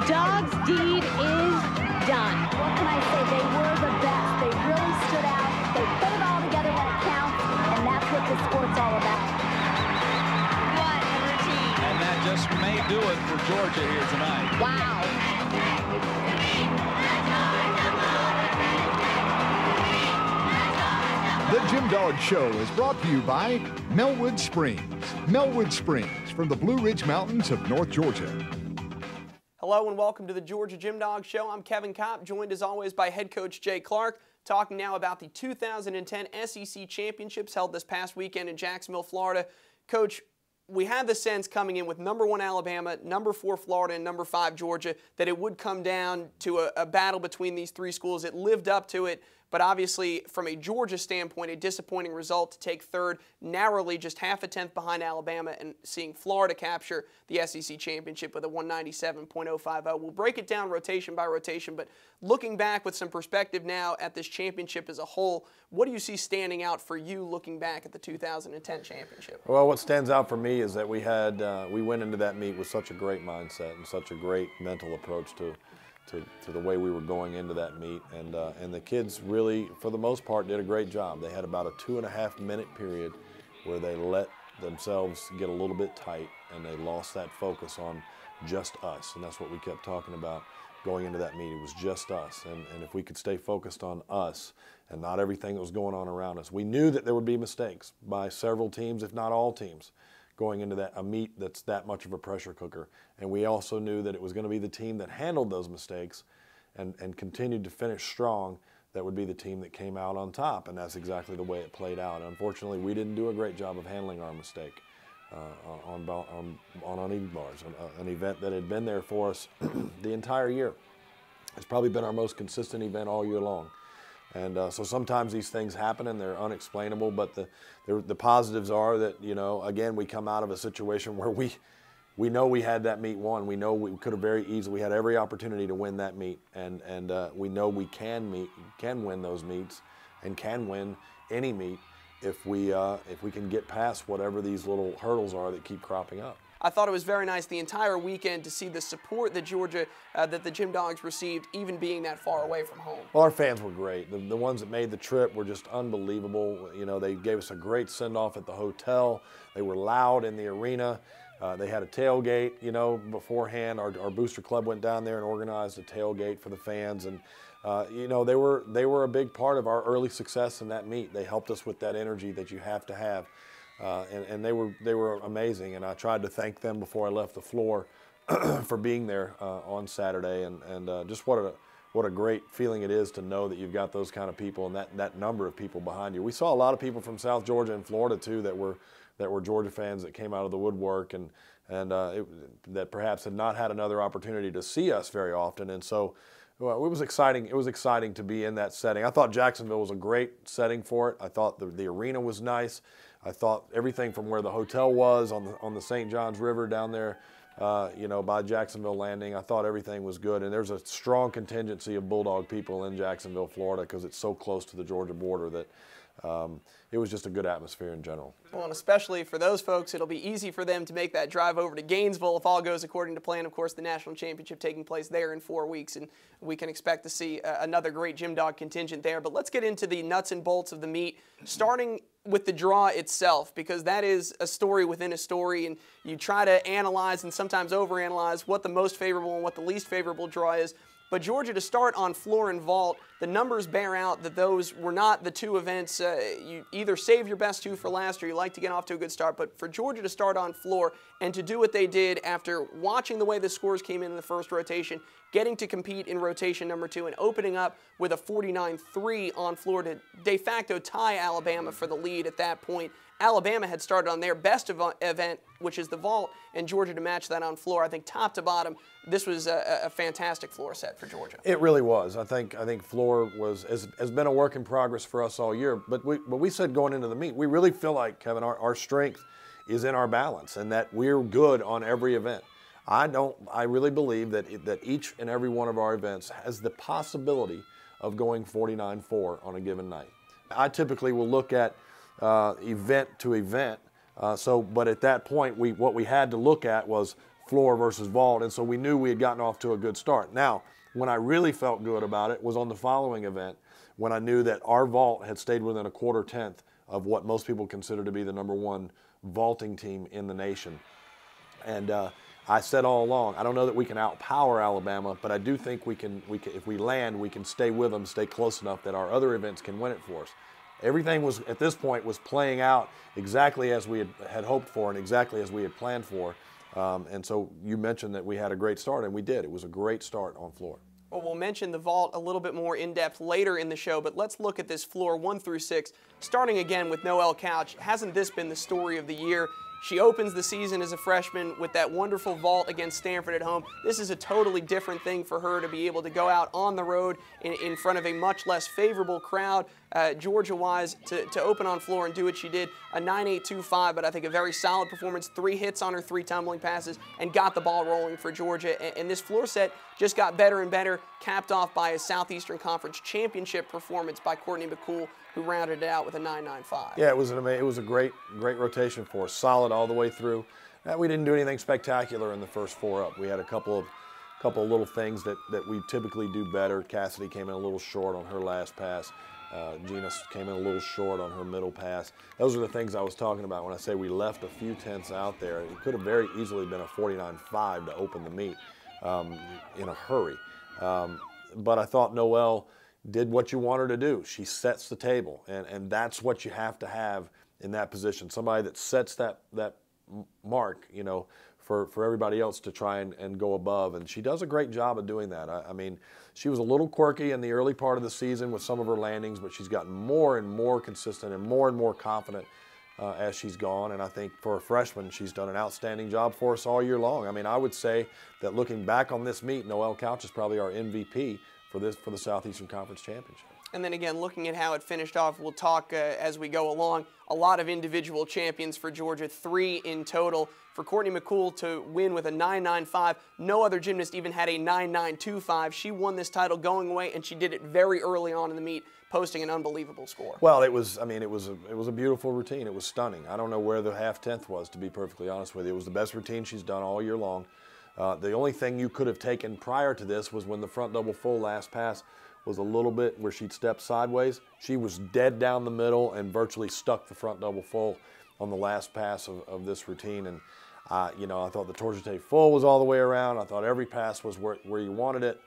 Dog's deed is done. What can I say? They were the best. They really stood out. They put it all together when it counts, and that's what this sport's all about. What a routine. And that just may do it for Georgia here tonight. Wow. The GymDog Show is brought to you by Melwood Springs. Melwood Springs from the Blue Ridge Mountains of North Georgia. Hello and welcome to the Georgia GymDog Show. I'm Kevin Kopp, joined as always by head coach Jay Clark, talking now about the 2010 SEC Championships held this past weekend in Jacksonville, Florida. Coach, we had the sense coming in with #1 Alabama, #4 Florida, and #5 Georgia that it would come down to a battle between these three schools. It lived up to it, but obviously from a Georgia standpoint, a disappointing result to take third, narrowly just half a tenth behind Alabama, and seeing Florida capture the SEC Championship with a 197.050. We'll break it down rotation by rotation, but looking back with some perspective now at this championship as a whole, what do you see standing out for you looking back at the 2010 championship? Well, what stands out for me is that we went into that meet with such a great mindset and such a great mental approach to the way we were going into that meet, and the kids really, for the most part, did a great job. They had about a 2.5-minute period where they let themselves get a little bit tight, and they lost that focus on just us, and that's what we kept talking about going into that meet. It was just us, and if we could stay focused on us and not everything that was going on around us. We knew that there would be mistakes by several teams, if not all teams, going into a meet that's that much of a pressure cooker. And we also knew that it was going to be the team that handled those mistakes and continued to finish strong that would be the team that came out on top, and that's exactly the way it played out. Unfortunately, we didn't do a great job of handling our mistake on uneven bars, an event that had been there for us the entire year. It's probably been our most consistent event all year long. And so sometimes these things happen and they're unexplainable, but the positives are that, you know, again, we come out of a situation where we know we had that meet won. We know we could have very easily, we had every opportunity to win that meet, and we know we can win those meets and can win any meet if we can get past whatever these little hurdles are that keep cropping up. I thought it was very nice the entire weekend to see the support that Georgia, that the GymDogs received, even being that far away from home. Well, our fans were great. The ones that made the trip were just unbelievable. You know, they gave us a great send-off at the hotel. They were loud in the arena. They had a tailgate, you know, beforehand. Our booster club went down there and organized a tailgate for the fans, and you know, they were a big part of our early success in that meet. They helped us with that energy that you have to have. And they were amazing, and I tried to thank them before I left the floor for being there on Saturday, and just what a great feeling it is to know that you've got those kind of people and that number of people behind you. We saw a lot of people from South Georgia and Florida too that were Georgia fans that came out of the woodwork and that perhaps had not had another opportunity to see us very often, and so. Well, it was exciting. It was exciting to be in that setting. I thought Jacksonville was a great setting for it. I thought the arena was nice. I thought everything from where the hotel was on the St. Johns River down there, you know, by Jacksonville Landing, I thought everything was good. And there's a strong contingency of Bulldog people in Jacksonville, Florida, because it's so close to the Georgia border that it was just a good atmosphere in general. Well, and especially for those folks, it'll be easy for them to make that drive over to Gainesville if all goes according to plan. Of course, the national championship taking place there in 4 weeks, and we can expect to see another great GymDog contingent there. But let's get into the nuts and bolts of the meet, starting with the draw itself, because that is a story within a story, and you try to analyze and sometimes overanalyze what the most favorable and what the least favorable draw is. But Georgia, to start on floor and vault, the numbers bear out that those were not the two events. You either save your best two for last or you like to get off to a good start. But for Georgia to start on floor and to do what they did after watching the way the scores came in the first rotation, getting to compete in rotation number 2 and opening up with a 49-3 on floor to de facto tie Alabama for the lead at that point. Alabama had started on their best event, which is the vault, and Georgia to match that on floor. I think top to bottom, this was a fantastic floor set for Georgia. It really was. I think floor has been a work in progress for us all year. But we said going into the meet, we really feel like, Kevin, our strength is in our balance and that we're good on every event. I really believe that each and every one of our events has the possibility of going 49-4 on a given night. I typically will look at event to event. But at that point, what we had to look at was floor versus vault, and so we knew we had gotten off to a good start. Now, when I really felt good about it was on the following event, when I knew that our vault had stayed within a quarter tenth of what most people consider to be the #1 vaulting team in the nation. And I said all along, I don't know that we can outpower Alabama, but I do think we can, if we land, we can stay with them, stay close enough that our other events can win it for us. Everything was, at this point, was playing out exactly as we had hoped for and exactly as we had planned for. And so you mentioned that we had a great start, and we did. It was a great start on floor. Well, we'll mention the vault a little bit more in depth later in the show, but let's look at this floor 1 through 6, starting again with Noelle Couch. Hasn't this been the story of the year? She opens the season as a freshman with that wonderful vault against Stanford at home. This is a totally different thing for her to be able to go out on the road in front of a much less favorable crowd, Georgia-wise, to open on floor and do what she did. A 9.825, but I think a very solid performance. 3 hits on her 3 tumbling passes and got the ball rolling for Georgia. And this floor set just got better and better, capped off by a Southeastern Conference championship performance by Courtney McCool, who rounded it out with a 9.95. Yeah, it was a great rotation for us, solid all the way through. We didn't do anything spectacular in the first 4 up. We had a couple of little things that we typically do better. Cassidy came in a little short on her last pass. Gina came in a little short on her middle pass. Those are the things I was talking about when I say we left a few tenths out there. It could have very easily been a 49.5 to open the meet in a hurry. But I thought Noelle did what you want her to do. She sets the table, and that's what you have to have in that position. Somebody that sets that mark, you know, for everybody else to try and go above, and she does a great job of doing that. I mean, she was a little quirky in the early part of the season with some of her landings, but she's gotten more and more consistent and more confident as she's gone, and I think for a freshman, she's done an outstanding job for us all year long. I mean, I would say that looking back on this meet, Noelle Couch is probably our MVP for the Southeastern Conference Championship. And then again, looking at how it finished off, we'll talk as we go along. A lot of individual champions for Georgia, 3 in total. For Courtney McCool to win with a 9.95, no other gymnast even had a 9.925. She won this title going away, and she did it very early on in the meet, posting an unbelievable score. Well, it was a beautiful routine. It was stunning. I don't know where the half tenth was, to be perfectly honest with you. It was the best routine she's done all year long. The only thing you could have taken prior to this was when the front double full last pass was a little bit where she'd step sideways. She was dead down the middle and virtually stuck the front double full on the last pass of this routine. And you know, I thought the torsion full was all the way around. I thought every pass was where you wanted it.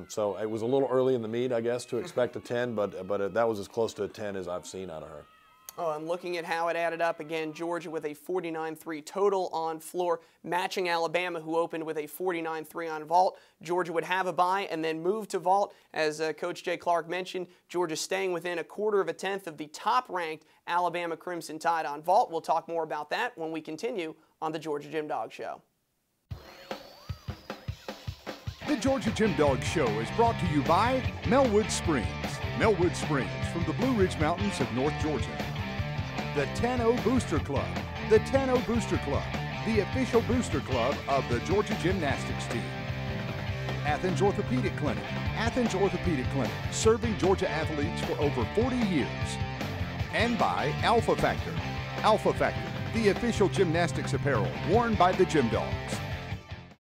So it was a little early in the meet, I guess, to expect a 10, but that was as close to a 10 as I've seen out of her. Oh, and looking at how it added up, again, Georgia with a 49.3 total on floor, matching Alabama, who opened with a 49.3 on vault. Georgia would have a bye and then move to vault. As Coach Jay Clark mentioned, Georgia staying within a quarter of a tenth of the top-ranked Alabama Crimson Tide on vault. We'll talk more about that when we continue on the Georgia GymDog Show. The Georgia GymDog Show is brought to you by Melwood Springs. Melwood Springs from the Blue Ridge Mountains of North Georgia. The 10-0 Booster Club. The 10-0 Booster Club, the official booster club of the Georgia Gymnastics team. Athens Orthopedic Clinic. Athens Orthopedic Clinic, serving Georgia athletes for over 40 years. And by Alpha Factor. Alpha Factor, the official gymnastics apparel worn by the Gym Dogs.